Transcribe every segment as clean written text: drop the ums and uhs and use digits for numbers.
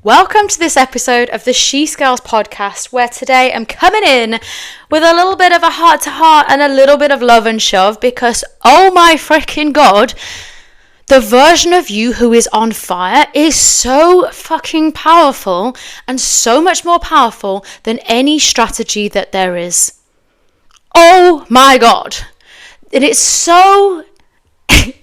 Welcome to this episode of the She Scales podcast, where today I'm coming in with a little bit of a heart-to-heart and a little bit of love and shove because, oh my freaking God, the version of you who is on fire is so fucking powerful and so much more powerful than any strategy that there is. Oh my God. And it's so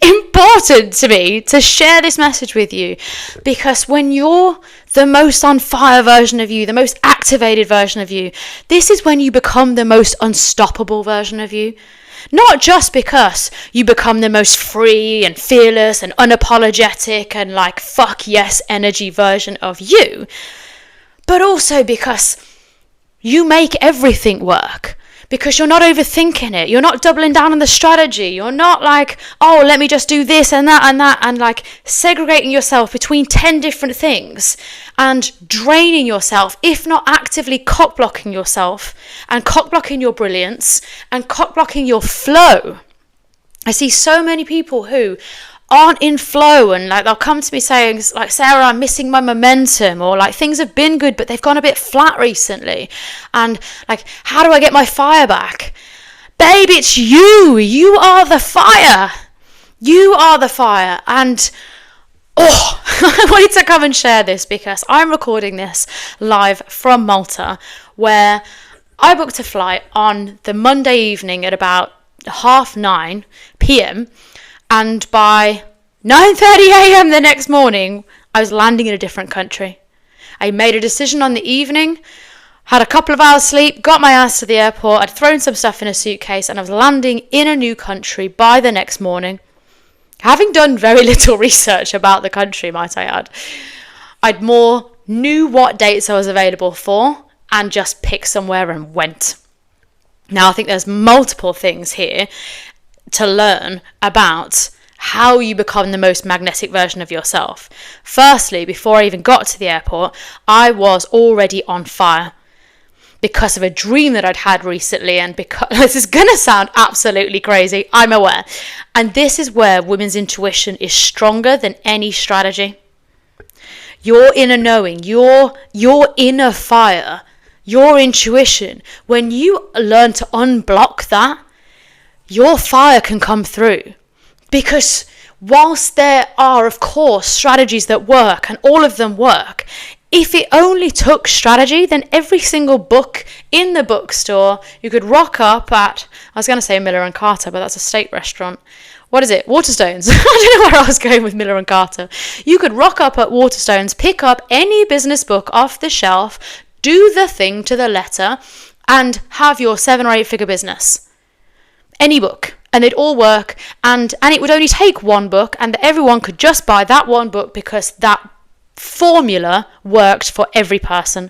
important to me to share this message with you because when you're the most on fire version of you, the most activated version of you, this is when you become the most unstoppable version of you. Not just because you become the most free and fearless and unapologetic and like fuck yes energy version of you, but also because you make everything work. Because you're not overthinking it. You're not doubling down on the strategy. You're not like, oh, let me just do this and that and like segregating yourself between 10 different things and draining yourself, if not actively cock-blocking yourself and cock-blocking your brilliance and cock-blocking your flow. I see so many people who aren't in flow and like they'll come to me saying like, Sarah, I'm missing my momentum, or like things have been good but they've gone a bit flat recently, and like, how do I get my fire back? Babe, it's you are the fire. You are the fire. And I wanted to come and share this because I'm recording this live from Malta, where I booked a flight on the Monday evening at about 9:30 p.m. and by 9:30 a.m. the next morning, I was landing in a different country. I made a decision on the evening, had a couple of hours sleep, got my ass to the airport, I'd thrown some stuff in a suitcase, and I was landing in a new country by the next morning. Having done very little research about the country, might I add, I'd more knew what dates I was available for and just picked somewhere and went. Now, I think there's multiple things here to learn about how you become the most magnetic version of yourself. Firstly, before I even got to the airport, I was already on fire because of a dream that I'd had recently, and because this is going to sound absolutely crazy, I'm aware. And this is where women's intuition is stronger than any strategy. Your inner knowing, your inner fire, your intuition, when you learn to unblock that, your fire can come through. Because whilst there are, of course, strategies that work, and all of them work, if it only took strategy, then every single book in the bookstore, you could rock up at, I was going to say Miller and Carter, but that's a steak restaurant. What is it? Waterstones. I don't know where I was going with Miller and Carter. You could rock up at Waterstones, pick up any business book off the shelf, do the thing to the letter, and have your 7 or 8 figure business. Any book, and they'd all work, and it would only take one book, and everyone could just buy that one book because that formula worked for every person.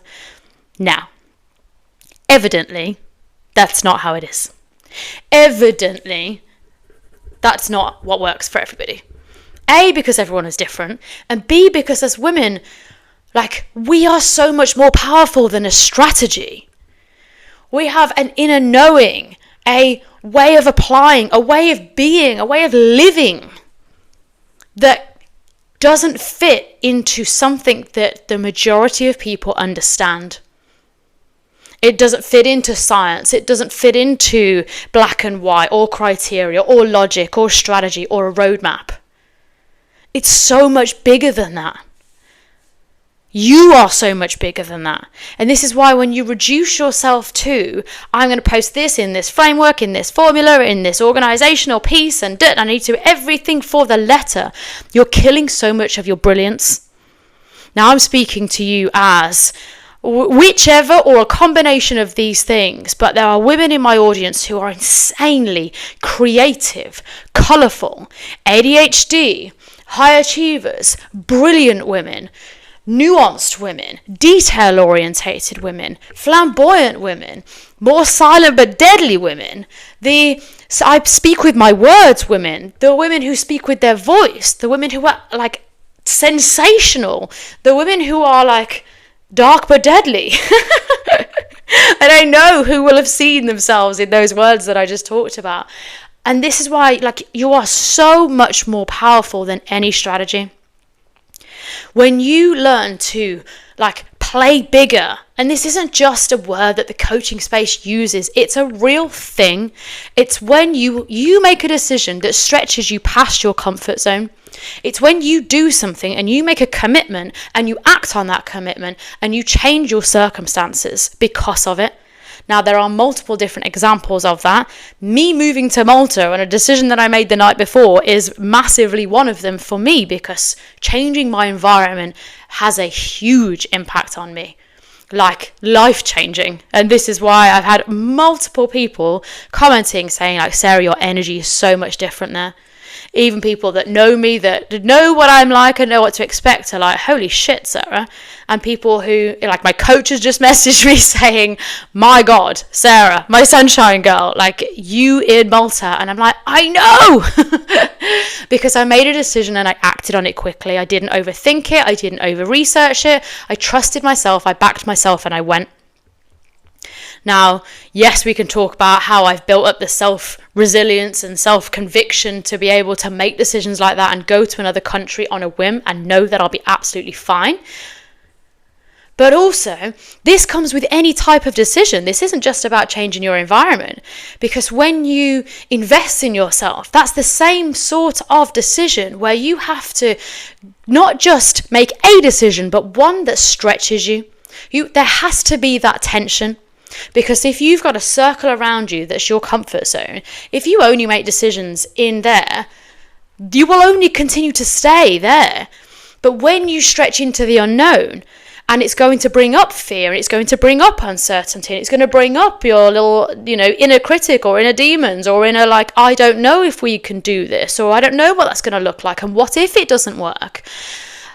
Now, evidently, that's not how it is. Evidently, that's not what works for everybody. A, because everyone is different, and B, because as women, like, we are so much more powerful than a strategy. We have an inner knowing, a way of applying, a way of being, a way of living that doesn't fit into something that the majority of people understand. It doesn't fit into science. It doesn't fit into black and white or criteria or logic or strategy or a roadmap. It's so much bigger than that. You are so much bigger than that. And this is why when you reduce yourself to, I'm going to post this in this framework, in this formula, in this organizational piece, and I need to do everything for the letter, you're killing so much of your brilliance. Now I'm speaking to you as whichever or a combination of these things, but there are women in my audience who are insanely creative, colourful, ADHD, high achievers, brilliant women, nuanced women, detail-orientated women, flamboyant women, more silent but deadly women, I speak with my words women, the women who speak with their voice, the women who are like sensational, the women who are like dark but deadly. And I know who will have seen themselves in those words that I just talked about. And this is why, like, you are so much more powerful than any strategy. when you learn to play bigger, and this isn't just a word that the coaching space uses, it's a real thing. It's when you make a decision that stretches you past your comfort zone. It's when you do something and you make a commitment and you act on that commitment and you change your circumstances because of it. Now, there are multiple different examples of that. Me moving to Malta and a decision that I made the night before is massively one of them for me, because changing my environment has a huge impact on me, life-changing. And this is why I've had multiple people commenting saying, Sarah, your energy is so much different there. Even people that know me, that know what I'm like and know what to expect, are like, holy shit, Sarah. And people who, my coach has just messaged me saying, my God, Sarah, my sunshine girl, you in Malta. And I'm like, I know, because I made a decision and I acted on it quickly. I didn't overthink it. I didn't over-research it. I trusted myself. I backed myself and I went. Now, yes, we can talk about how I've built up the self-resilience and self-conviction to be able to make decisions like that and go to another country on a whim and know that I'll be absolutely fine. But also, this comes with any type of decision. This isn't just about changing your environment, because when you invest in yourself, that's the same sort of decision where you have to not just make a decision, but one that stretches you. There has to be that tension. Because if you've got a circle around you that's your comfort zone, if you only make decisions in there, you will only continue to stay there. But when you stretch into the unknown, and it's going to bring up fear, and it's going to bring up uncertainty, and it's going to bring up your little, inner critic or inner demons or inner I don't know if we can do this, or I don't know what that's going to look like, and what if it doesn't work?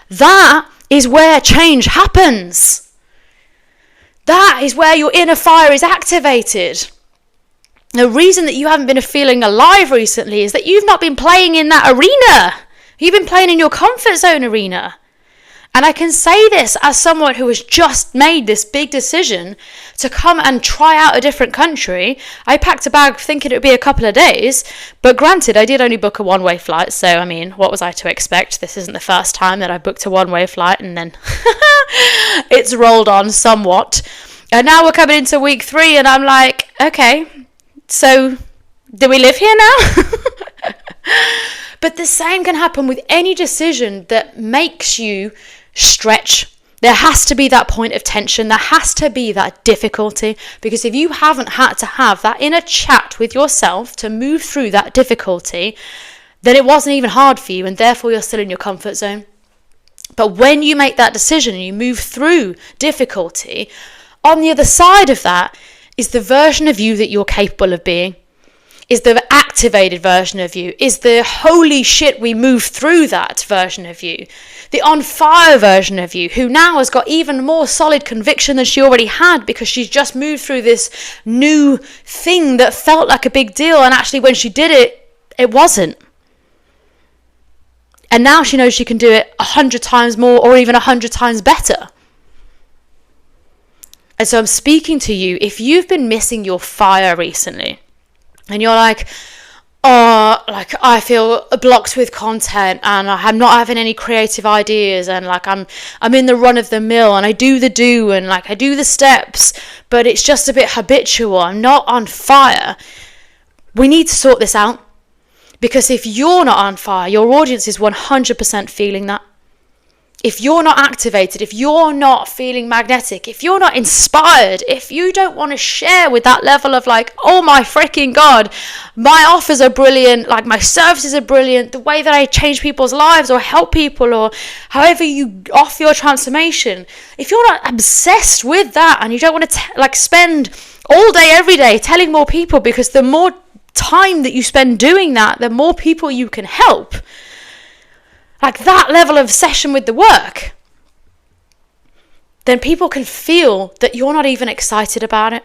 That is where change happens. That is where your inner fire is activated. The reason that you haven't been feeling alive recently is that you've not been playing in that arena. You've been playing in your comfort zone arena. And I can say this as someone who has just made this big decision to come and try out a different country. I packed a bag thinking it would be a couple of days, but granted, I did only book a one-way flight, so what was I to expect? This isn't the first time that I booked a one-way flight and then it's rolled on somewhat. And now we're coming into week 3 and I'm like, okay, so do we live here now? But the same can happen with any decision that makes you stretch. There has to be that point of tension. There has to be that difficulty, because if you haven't had to have that inner chat with yourself to move through that difficulty, then it wasn't even hard for you, and therefore you're still in your comfort zone. But when you make that decision and you move through difficulty, on the other side of that is the version of you that you're capable of being. Is the activated version of you, is the holy shit we move through that version of you, the on fire version of you, who now has got even more solid conviction than she already had, because she's just moved through this new thing that felt like a big deal, and actually when she did it, it wasn't. And now she knows she can do it 100 times more, or even 100 times better. And so I'm speaking to you, if you've been missing your fire recently, and you're like, oh, I feel blocked with content, and I'm not having any creative ideas, and I'm in the run of the mill, and I do the do, and I do the steps, but it's just a bit habitual. I'm not on fire. We need to sort this out, because if you're not on fire, your audience is 100% feeling that. If you're not activated, if you're not feeling magnetic, if you're not inspired, if you don't want to share with that level of oh my freaking God, my offers are brilliant, my services are brilliant, the way that I change people's lives or help people, or however you offer your transformation, if you're not obsessed with that and you don't want to spend all day, every day telling more people, because the more time that you spend doing that, the more people you can help. That level of obsession with the work, then people can feel that you're not even excited about it.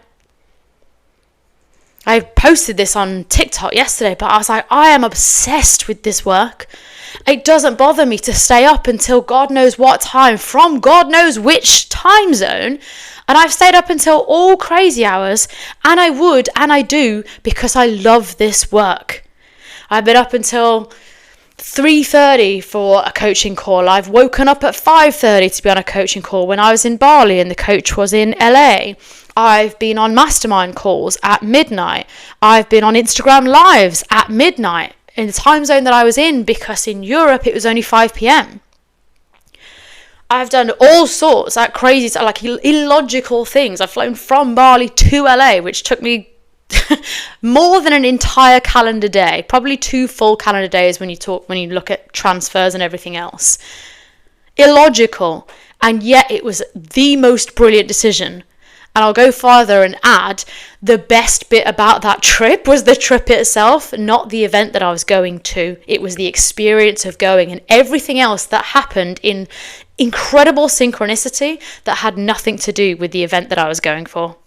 I posted this on TikTok yesterday, but I was like, I am obsessed with this work. It doesn't bother me to stay up until God knows what time, from God knows which time zone. And I've stayed up until all crazy hours, and I would, and I do, because I love this work. I've been up until 3:30 for a coaching call. I've woken up at 5:30 to be on a coaching call when I was in Bali and the coach was in LA. I've been on mastermind calls at midnight. I've been on Instagram lives at midnight in the time zone that I was in, because in Europe it was only 5 p.m. I've done all sorts of crazy, like illogical things. I've flown from Bali to LA, which took me more than an entire calendar day, probably 2 full calendar days when you look at transfers and everything else. Illogical, and yet it was the most brilliant decision. And I'll go farther and add, the best bit about that trip was the trip itself, not the event that I was going to. It was the experience of going, and everything else that happened in incredible synchronicity that had nothing to do with the event that I was going for.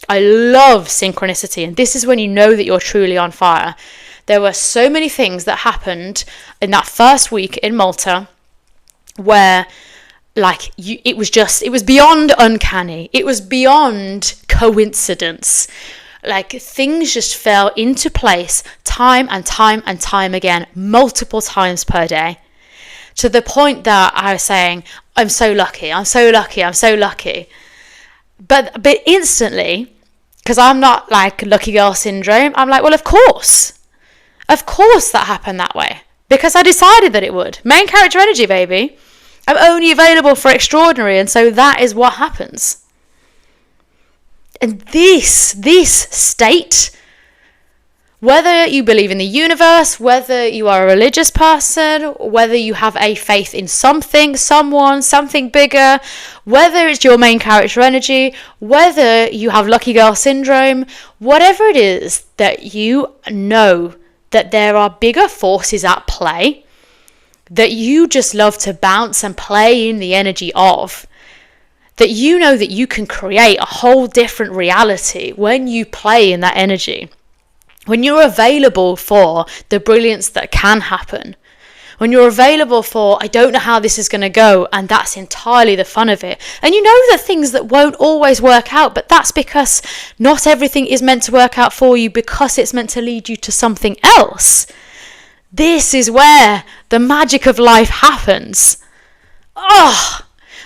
I love synchronicity, and this is when you know that you're truly on fire. There were so many things that happened in that first week in Malta where it was beyond uncanny. It was beyond coincidence. Like, things just fell into place time and time and time again, multiple times per day, to the point that I was saying, I'm so lucky, I'm so lucky, I'm so lucky. But instantly, because I'm not like lucky girl syndrome, I'm like, well, of course that happened that way, because I decided that it would. Main character energy, baby. I'm only available for extraordinary, and so that is what happens. And this state, whether you believe in the universe, whether you are a religious person, whether you have a faith in something, someone, something bigger, whether it's your main character energy, whether you have lucky girl syndrome, whatever it is that you know that there are bigger forces at play that you just love to bounce and play in the energy of, that you know that you can create a whole different reality when you play in that energy. When you're available for the brilliance that can happen, when you're available for, I don't know how this is going to go, and that's entirely the fun of it. And you know the things that won't always work out, but that's because not everything is meant to work out for you, because it's meant to lead you to something else. This is where the magic of life happens. Oh,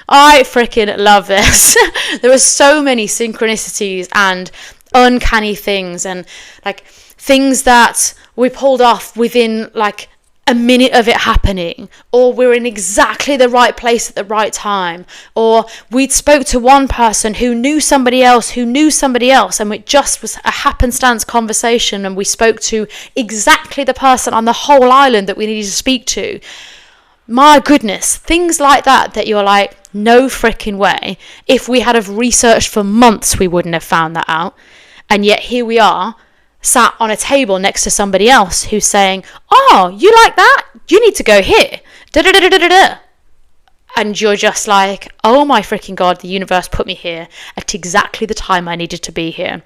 I freaking love this. There are so many synchronicities and uncanny things, and like things that we pulled off within like a minute of it happening, or we're in exactly the right place at the right time, or we spoke to one person who knew somebody else, and it just was a happenstance conversation, and we spoke to exactly the person on the whole island that we needed to speak to. My goodness, things like that you're like, no freaking way. If we had have researched for months, we wouldn't have found that out. And yet here we are, sat on a table next to somebody else who's saying, oh, you like that? You need to go here. Da-da-da-da-da-da. And you're just like, oh my freaking God, the universe put me here at exactly the time I needed to be here.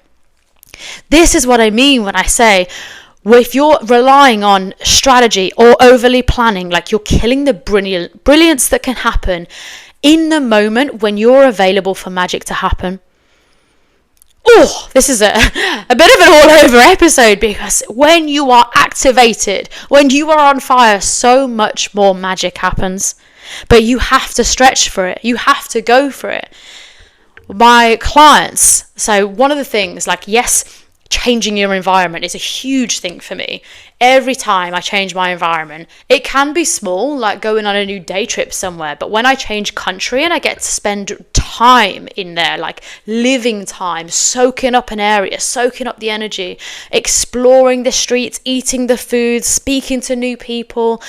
This is what I mean when I say, well, if you're relying on strategy or overly planning, like you're killing the brilliance that can happen in the moment when you're available for magic to happen. Oh, this is a bit of an all-over episode, because when you are activated, when you are on fire, so much more magic happens. But you have to stretch for it. You have to go for it. My clients, so one of the things, like, yes, changing your environment is a huge thing for me. Every time I change my environment, it can be small, like going on a new day trip somewhere. But when I change country and I get to spend time in there, like living time, soaking up an area, soaking up the energy, exploring the streets, eating the food, speaking to new people,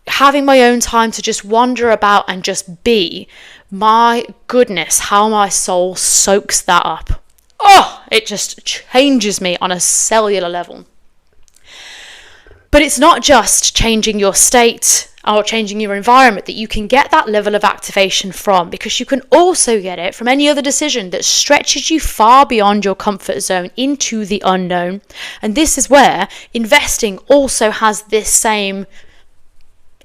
having my own time to just wander about and just be, my goodness, how my soul soaks that up. Oh, it just changes me on a cellular level. But it's not just changing your state or changing your environment that you can get that level of activation from, because you can also get it from any other decision that stretches you far beyond your comfort zone into the unknown. And this is where investing also has this same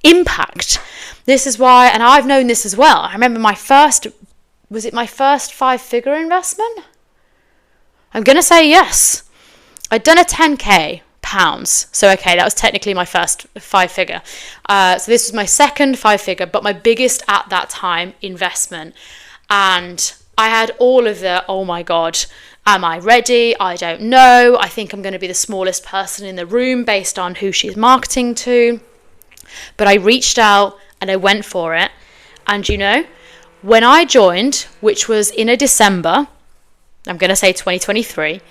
impact. This is why, and I've known this as well. I remember my first 5-figure investment? I'm going to say yes. I'd done a 10k pounds. So okay, that was technically my first 5-figure. So this was my second 5-figure, but my biggest at that time investment. And I had all of the, oh my God, am I ready? I don't know. I think I'm going to be the smallest person in the room based on who she's marketing to. But I reached out and I went for it. And you know, when I joined, which was in a December, I'm going to say 2023,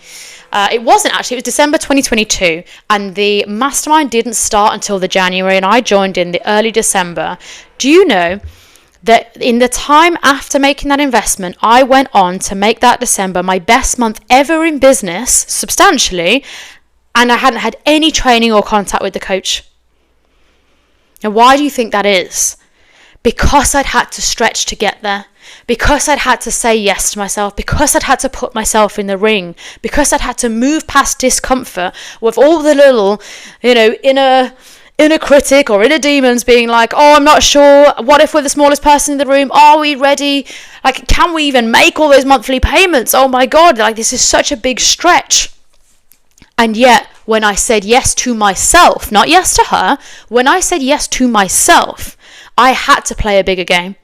it wasn't actually, it was December 2022, and the mastermind didn't start until the January, and I joined in the early December. Do you know that in the time after making that investment, I went on to make that December my best month ever in business, substantially, and I hadn't had any training or contact with the coach. Now, why do you think that is? Because I'd had to stretch to get there. Because I'd had to say yes to myself, because I'd had to put myself in the ring, because I'd had to move past discomfort with all the little, inner critic or inner demons being like, oh, I'm not sure, what if we're the smallest person in the room, are we ready, like, can we even make all those monthly payments, oh my God, like, this is such a big stretch. And yet, when I said yes to myself, not yes to her, when I said yes to myself, I had to play a bigger game.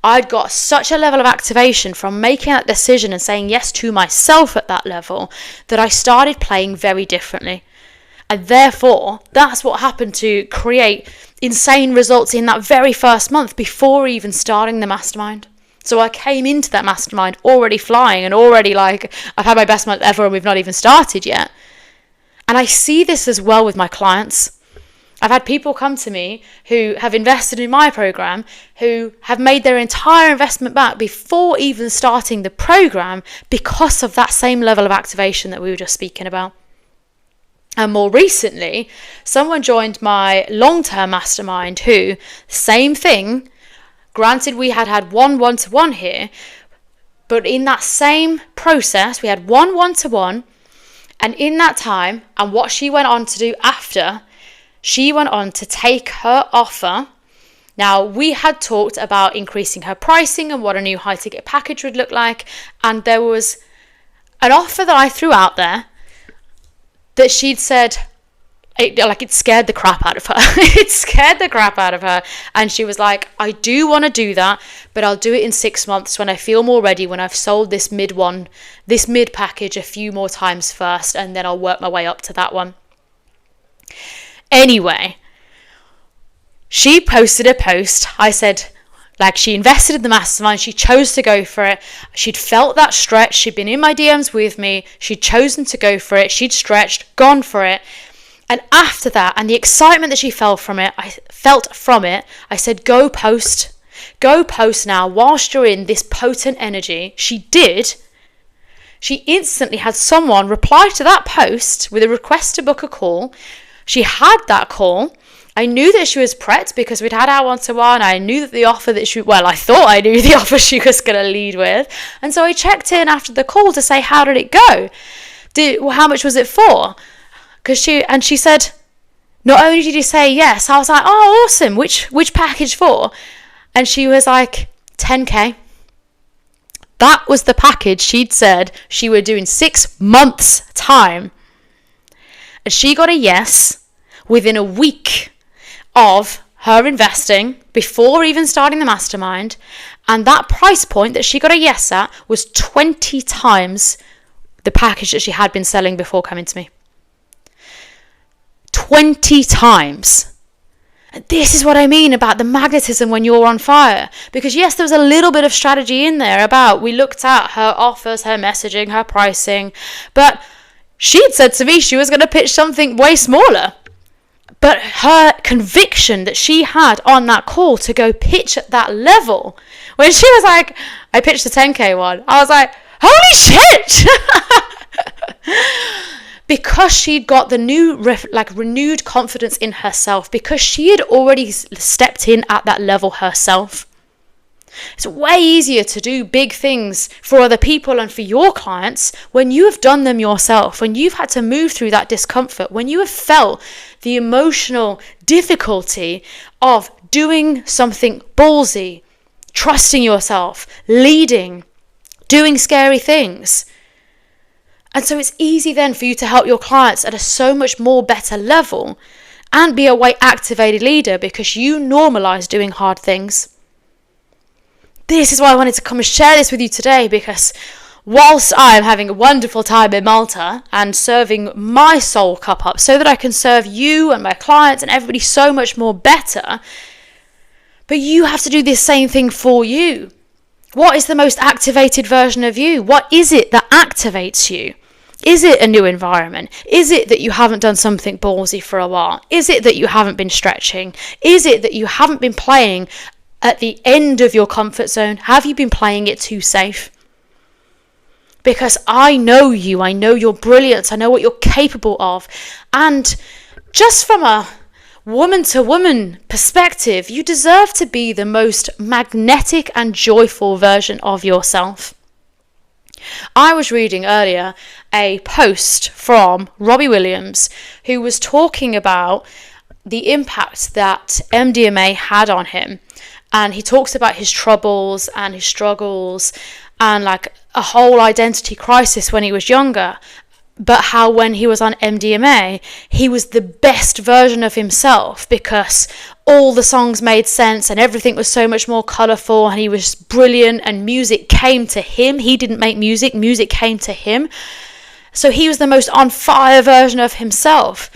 I'd got such a level of activation from making that decision and saying yes to myself at that level that I started playing very differently. And therefore, that's what happened to create insane results in that very first month before even starting the mastermind. So I came into that mastermind already flying and already like, I've had my best month ever and we've not even started yet. And I see this as well with my clients. I've had people come to me who have invested in my program, who have made their entire investment back before even starting the program because of that same level of activation that we were just speaking about. And more recently, someone joined my long-term mastermind who, same thing, granted we had one one-to-one here, but in that same process, we had one one-to-one, and in that time, and what she went on to do after, she went on to take her offer. Now, we had talked about increasing her pricing and what a new high ticket package would look like. And there was an offer that I threw out there that she'd said, it scared the crap out of her. It scared the crap out of her. And she was like, I do want to do that, but I'll do it in 6 months when I feel more ready, when I've sold this mid package a few more times first, and then I'll work my way up to that one. Anyway, she posted a post. I said, like, she invested in the mastermind. She chose to go for it. She'd felt that stretch. She'd been in my DMs with me. She'd chosen to go for it. She'd stretched, gone for it. And after that, and the excitement that she felt from it, I said, go post now whilst you're in this potent energy. She did. She instantly had someone reply to that post with a request to book a call. She had that call. I knew that she was prepped because we'd had our one-to-one. I knew that the offer I thought I knew the offer she was going to lead with. And so I checked in after the call to say, how did it go? How much was it for? She said, not only did you say yes, I was like, oh, awesome. Which package for? And she was like, 10K. That was the package she'd said she would do in 6 months' time. And she got a yes within a week of her investing before even starting the mastermind. And that price point that she got a yes at was 20 times the package that she had been selling before coming to me. 20 times. And this is what I mean about the magnetism when you're on fire. Because yes, there was a little bit of strategy in there about, we looked at her offers, her messaging, her pricing, but she'd said to me she was going to pitch something way smaller. But her conviction that she had on that call to go pitch at that level, when she was like, I pitched the 10K one, I was like, holy shit! Because she'd got the new, renewed confidence in herself, because she had already stepped in at that level herself. It's way easier to do big things for other people and for your clients when you have done them yourself, when you've had to move through that discomfort, when you have felt the emotional difficulty of doing something ballsy, trusting yourself, leading, doing scary things. And so it's easy then for you to help your clients at a so much more better level and be a way activated leader because you normalize doing hard things. This is why I wanted to come and share this with you today, because whilst I am having a wonderful time in Malta and serving my soul cup up so that I can serve you and my clients and everybody so much more better, but you have to do this same thing for you. What is the most activated version of you? What is it that activates you? Is it a new environment? Is it that you haven't done something ballsy for a while? Is it that you haven't been stretching? Is it that you haven't been playing at the end of your comfort zone? Have you been playing it too safe? Because I know you, I know your brilliance, I know what you're capable of. And just from a woman-to-woman perspective, you deserve to be the most magnetic and joyful version of yourself. I was reading earlier a post from Robbie Williams, who was talking about the impact that MDMA had on him. And he talks about his troubles and his struggles and like a whole identity crisis when he was younger. But how when he was on MDMA, he was the best version of himself because all the songs made sense and everything was so much more colourful and he was brilliant and music came to him. He didn't make music, music came to him. So he was the most on fire version of himself.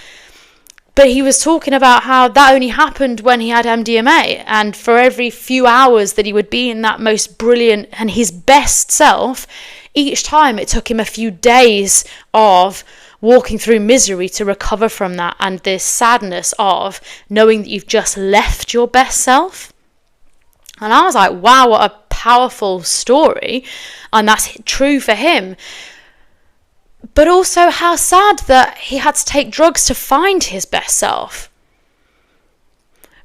But he was talking about how that only happened when he had MDMA, and for every few hours that he would be in that most brilliant and his best self, each time it took him a few days of walking through misery to recover from that and this sadness of knowing that you've just left your best self. And I was like, wow, what a powerful story, and that's true for him. But also how sad that he had to take drugs to find his best self.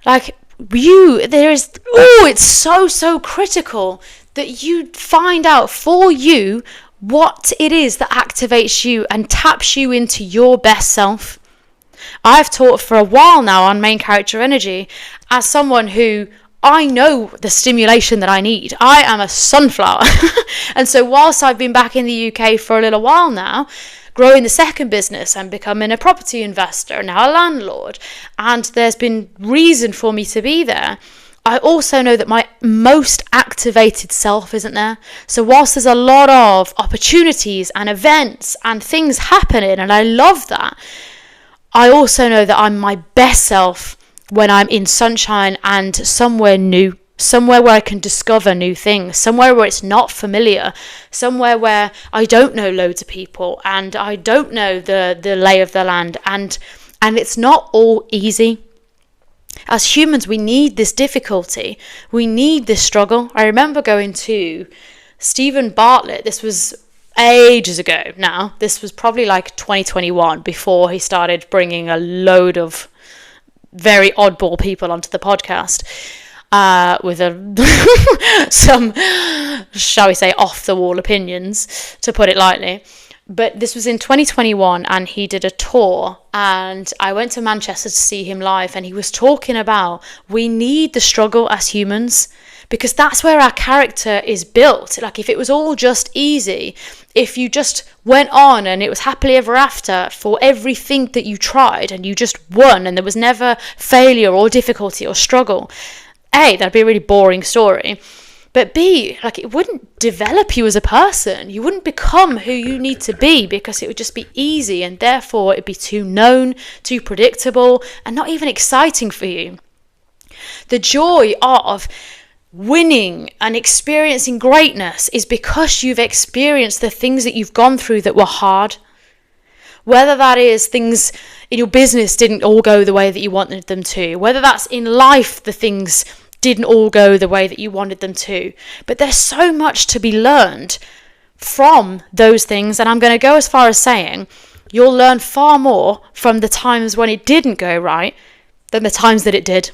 Like it's so critical that you find out for you what it is that activates you and taps you into your best self. I've taught for a while now on main character energy as someone who I know the stimulation that I need. I am a sunflower. And so whilst I've been back in the UK for a little while now, growing the second business and becoming a property investor, now a landlord, and there's been reason for me to be there, I also know that my most activated self isn't there. So whilst there's a lot of opportunities and events and things happening, and I love that, I also know that I'm my best self when I'm in sunshine and somewhere new, somewhere where I can discover new things, somewhere where it's not familiar, somewhere where I don't know loads of people and I don't know the lay of the land, and it's not all easy. As humans, we need this difficulty, we need this struggle. I remember going to Stephen Bartlett, this was ages ago now, this was probably like 2021, before he started bringing a load of very oddball people onto the podcast with some, shall we say, off-the-wall opinions, to put it lightly. But this was in 2021 and he did a tour, and I went to Manchester to see him live, and he was talking about we need the struggle as humans because that's where our character is built. Like if it was all just easy, if you just went on and it was happily ever after for everything that you tried and you just won and there was never failure or difficulty or struggle, A, that'd be a really boring story. But B, like it wouldn't develop you as a person. You wouldn't become who you need to be because it would just be easy, and therefore it'd be too known, too predictable, and not even exciting for you. The joy of winning and experiencing greatness is because you've experienced the things that you've gone through that were hard. Whether that is things in your business didn't all go the way that you wanted them to, whether that's in life the things didn't all go the way that you wanted them to. But there's so much to be learned from those things, and I'm going to go as far as saying you'll learn far more from the times when it didn't go right than the times that it did.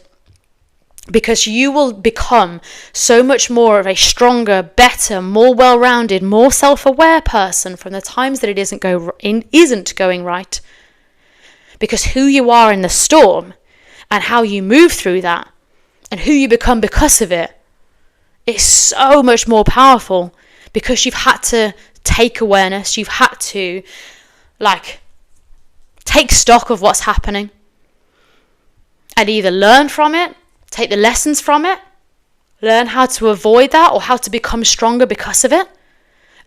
Because you will become so much more of a stronger, better, more well-rounded, more self-aware person from the times that it isn't going right. Because who you are in the storm and how you move through that and who you become because of it is so much more powerful, because you've had to take awareness. You've had to take stock of what's happening and either learn from it, take the lessons from it, learn how to avoid that or how to become stronger because of it.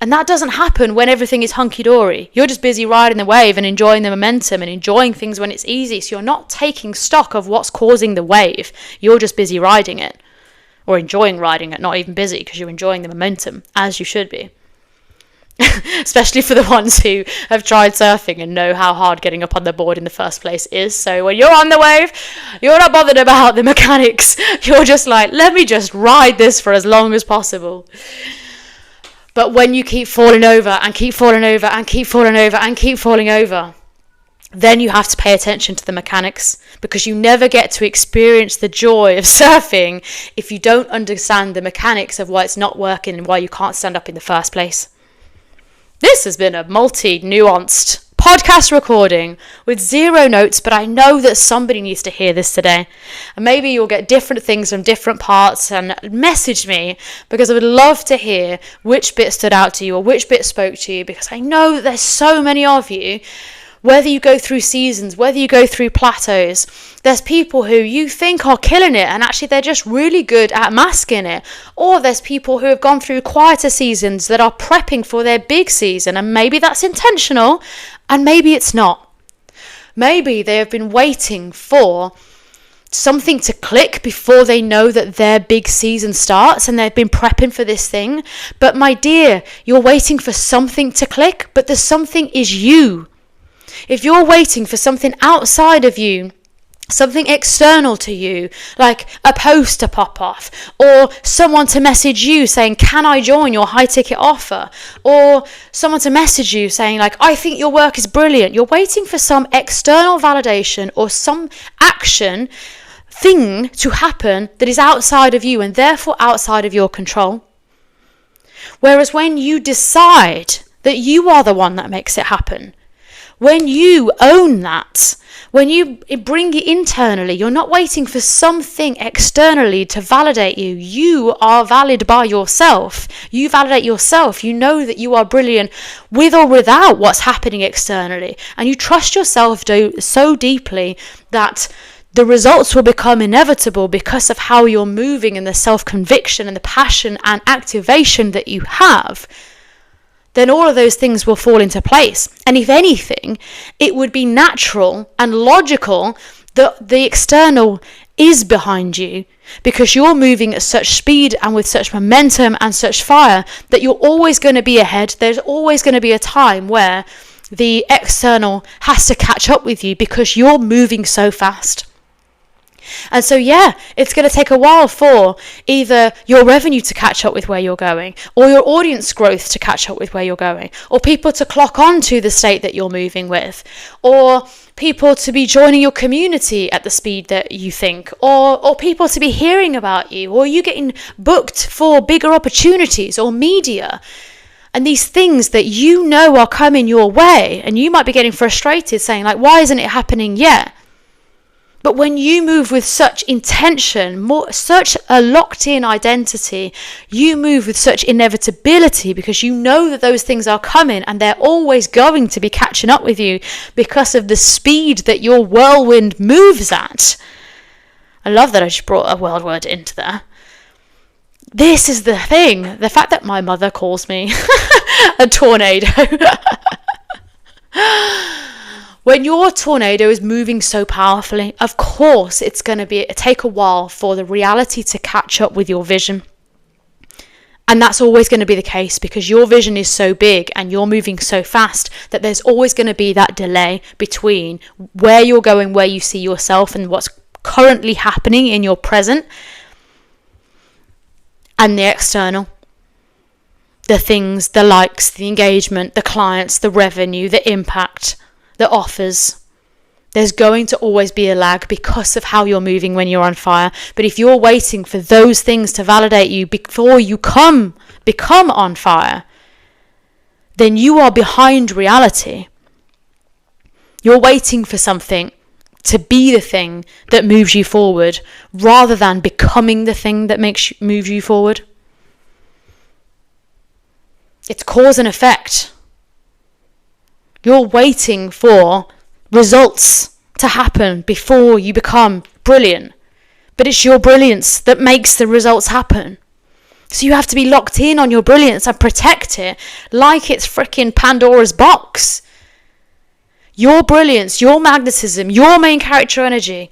And that doesn't happen when everything is hunky-dory. You're just busy riding the wave and enjoying the momentum and enjoying things when it's easy. So you're not taking stock of what's causing the wave. You're just busy riding it, or enjoying riding it, not even busy, because you're enjoying the momentum, as you should be. Especially for the ones who have tried surfing and know how hard getting up on the board in the first place is. So when you're on the wave, you're not bothered about the mechanics. You're just like, let me just ride this for as long as possible. But when you keep falling over and keep falling over and keep falling over and keep falling over, then you have to pay attention to the mechanics, because you never get to experience the joy of surfing if you don't understand the mechanics of why it's not working and why you can't stand up in the first place. This has been a multi-nuanced podcast recording with 0 notes, but I know that somebody needs to hear this today. And maybe you'll get different things from different parts and message me, because I would love to hear which bit stood out to you or which bit spoke to you, because I know that there's so many of you. Whether you go through seasons, whether you go through plateaus, there's people who you think are killing it and actually they're just really good at masking it. Or there's people who have gone through quieter seasons that are prepping for their big season, and maybe that's intentional and maybe it's not. Maybe they have been waiting for something to click before they know that their big season starts, and they've been prepping for this thing. But my dear, you're waiting for something to click, but the something is you. If you're waiting for something outside of you, something external to you, like a post to pop off, or someone to message you saying, can I join your high ticket offer? Or someone to message you saying, like, I think your work is brilliant. You're waiting for some external validation or some action thing to happen that is outside of you and therefore outside of your control. Whereas when you decide that you are the one that makes it happen, when you own that, when you bring it internally, you're not waiting for something externally to validate you. You are valid by yourself. You validate yourself. You know that you are brilliant with or without what's happening externally. And you trust yourself so deeply that the results will become inevitable because of how you're moving and the self-conviction and the passion and activation that you have. Then all of those things will fall into place. And if anything, it would be natural and logical that the external is behind you, because you're moving at such speed and with such momentum and such fire that you're always going to be ahead. There's always going to be a time where the external has to catch up with you because you're moving so fast. And so, yeah, it's going to take a while for either your revenue to catch up with where you're going, or your audience growth to catch up with where you're going, or people to clock on to the state that you're moving with, or people to be joining your community at the speed that you think, or people to be hearing about you, or you getting booked for bigger opportunities or media. And these things that you know are coming your way, and you might be getting frustrated saying, like, why isn't it happening yet? But when you move with such intention, such a locked-in identity, you move with such inevitability because you know that those things are coming and they're always going to be catching up with you because of the speed that your whirlwind moves at. I love that I just brought a world word into there. This is the thing. The fact that my mother calls me a tornado. When your tornado is moving so powerfully, of course it's going to take a while for the reality to catch up with your vision. And that's always going to be the case because your vision is so big and you're moving so fast that there's always going to be that delay between where you're going, where you see yourself and what's currently happening in your present, and the external. The things, the likes, the engagement, the clients, the revenue, the impact, the offers. There's going to always be a lag because of how you're moving when you're on fire. But if you're waiting for those things to validate you before you become on fire, then you are behind reality. You're waiting for something to be the thing that moves you forward rather than becoming the thing that moves you forward. It's cause and effect. You're waiting for results to happen before you become brilliant. But it's your brilliance that makes the results happen. So you have to be locked in on your brilliance and protect it like it's freaking Pandora's box. Your brilliance, your magnetism, your main character energy,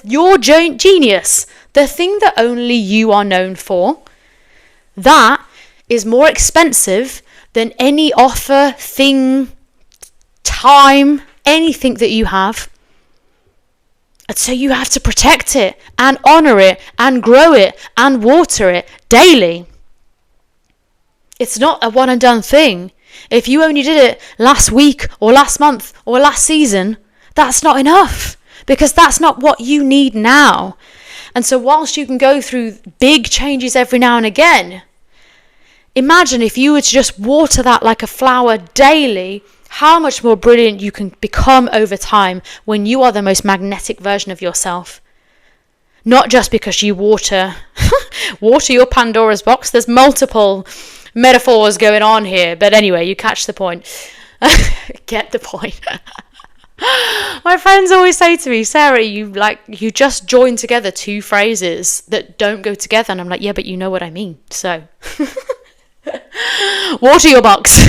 your genius, the thing that only you are known for, that is more expensive than any offer, thing, time, anything that you have. And so you have to protect it and honour it and grow it and water it daily. It's not a one and done thing. If you only did it last week or last month or last season, that's not enough, because that's not what you need now. And so whilst you can go through big changes every now and again, imagine if you were to just water that like a flower daily, how much more brilliant you can become over time when you are the most magnetic version of yourself. Not just because you water your Pandora's box. There's multiple metaphors going on here, but anyway, you catch the point. Get the point. My friends always say to me, Sarah, you just joined together two phrases that don't go together, and I'm like, yeah, but you know what I mean. So water your box.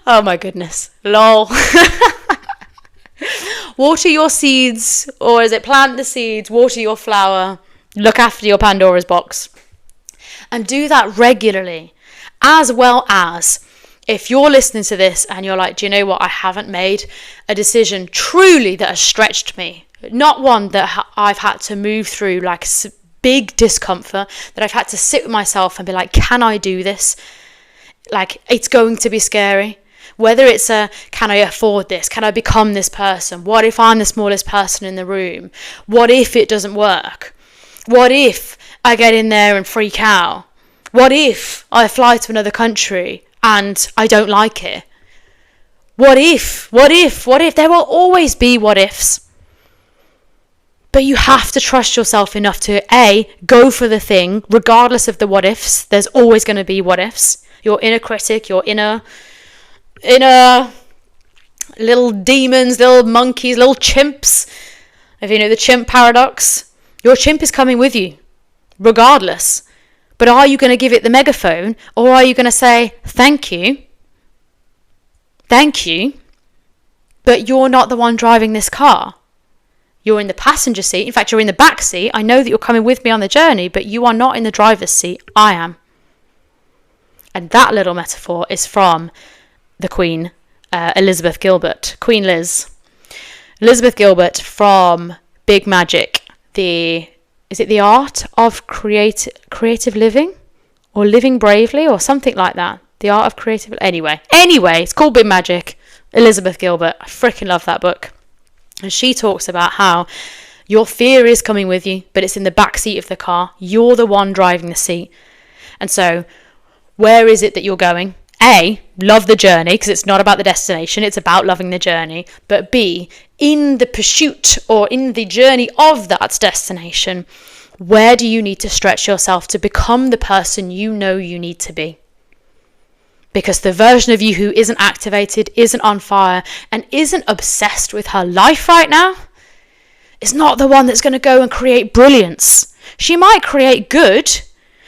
Oh my goodness. Lol. Water your seeds, or is it plant the seeds, water your flower, look after your Pandora's box. And do that regularly. As well as, if you're listening to this and you're like, do you know what, I haven't made a decision truly that has stretched me. Not one that I've had to move through like big discomfort, that I've had to sit with myself and be like, can I do this? Like, it's going to be scary. Whether it's can I afford this? Can I become this person? What if I'm the smallest person in the room? What if it doesn't work? What if I get in there and freak out? What if I fly to another country and I don't like it? What if? There will always be what ifs. But you have to trust yourself enough to go for the thing, regardless of the what ifs. There's always going to be what ifs. Your inner critic, your inner little demons, little monkeys, little chimps. If you know the chimp paradox, your chimp is coming with you, regardless. But are you going to give it the megaphone, or are you going to say, thank you, but you're not the one driving this car. You're in the passenger seat. In fact, you're in the back seat. I know that you're coming with me on the journey, but you are not in the driver's seat. I am. And that little metaphor is from the Queen, Elizabeth Gilbert, Queen Liz. Elizabeth Gilbert from Big Magic. Is it the art of creative living, or living bravely, or something like that? The art of creative. Anyway, it's called Big Magic. Elizabeth Gilbert. I freaking love that book. And she talks about how your fear is coming with you, but it's in the back seat of the car. You're the one driving the seat. And so, where is it that you're going? A, love the journey, because it's not about the destination, it's about loving the journey. But B, in the pursuit or in the journey of that destination, where do you need to stretch yourself to become the person you know you need to be? Because the version of you who isn't activated, isn't on fire, and isn't obsessed with her life right now is not the one that's going to go and create brilliance. She might create good.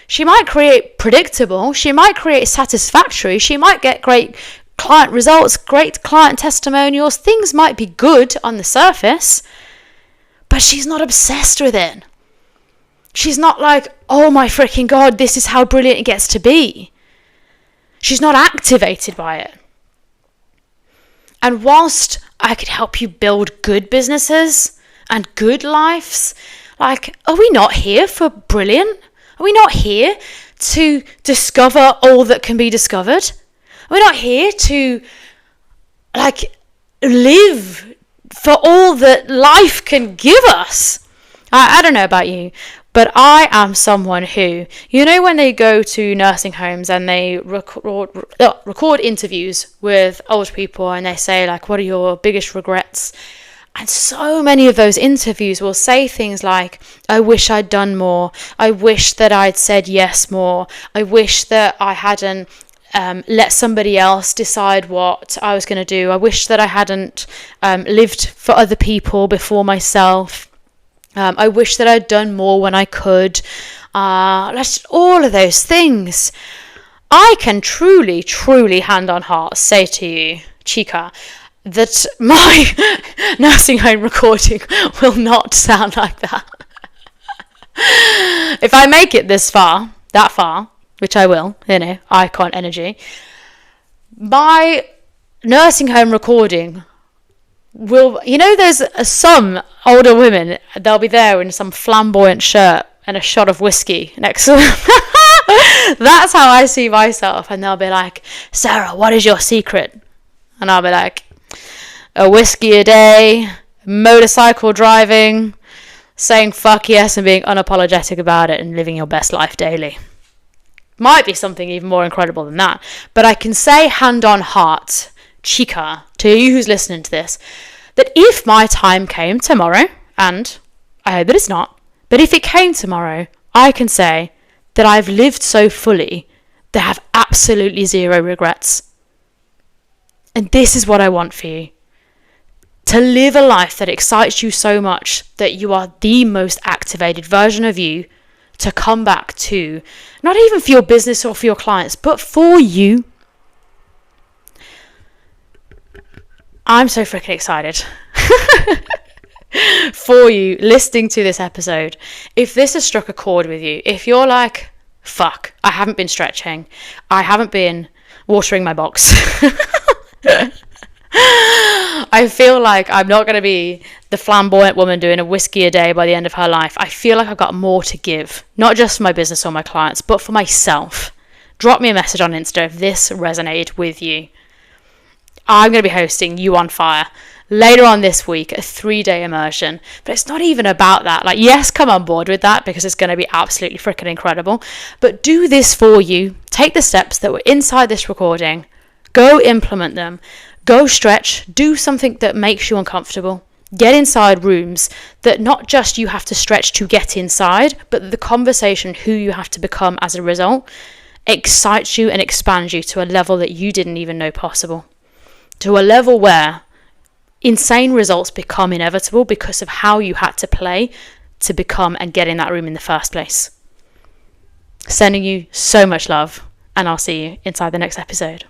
She might create predictable. She might create satisfactory. She might get great client results, great client testimonials. Things might be good on the surface, but she's not obsessed with it. She's not like, oh my freaking God, this is how brilliant it gets to be. She's not activated by it. And whilst I could help you build good businesses and good lives, like, are we not here for brilliant? Are we not here to discover all that can be discovered? Are we not here to, live for all that life can give us? I don't know about you, but I am someone who, when they go to nursing homes and they record interviews with old people and they say, what are your biggest regrets? And so many of those interviews will say things like, I wish I'd done more. I wish that I'd said yes more. I wish that I hadn't let somebody else decide what I was going to do. I wish that I hadn't lived for other people before myself. I wish that I'd done more when I could. That's all of those things. I can truly, truly, hand on heart, say to you, Chica, that my nursing home recording will not sound like that. If I make it that far, which I will, icon energy, my nursing home recording will, there's some older women, they'll be there in some flamboyant shirt and a shot of whiskey next to them. That's how I see myself. And they'll be like, Sarah, what is your secret? And I'll be like, a whiskey a day, motorcycle driving, saying fuck yes and being unapologetic about it and living your best life daily. Might be something even more incredible than that. But I can say hand on heart, Chica, to you who's listening to this, that if my time came tomorrow, and I hope that it's not, but if it came tomorrow, I can say that I've lived so fully that I have absolutely zero regrets. And this is what I want for you. To live a life that excites you so much that you are the most activated version of you to come back to, not even for your business or for your clients, but for you. I'm so freaking excited for you listening to this episode. If this has struck a chord with you, if you're like, fuck, I haven't been stretching, I haven't been watering my box, I feel like I'm not going to be the flamboyant woman doing a whiskey a day by the end of her life. I feel like I've got more to give, not just for my business or my clients, but for myself. Drop me a message on Insta if this resonated with you. I'm going to be hosting You on Fire later on this week, a 3-day immersion. But it's not even about that. Like, yes, come on board with that because it's going to be absolutely freaking incredible. But do this for you. Take the steps that were inside this recording. Go implement them. Go stretch. Do something that makes you uncomfortable. Get inside rooms that not just you have to stretch to get inside, but the conversation, who you have to become as a result, excites you and expands you to a level that you didn't even know possible. To a level where insane results become inevitable because of how you had to play to become and get in that room in the first place. Sending you so much love, and I'll see you inside the next episode.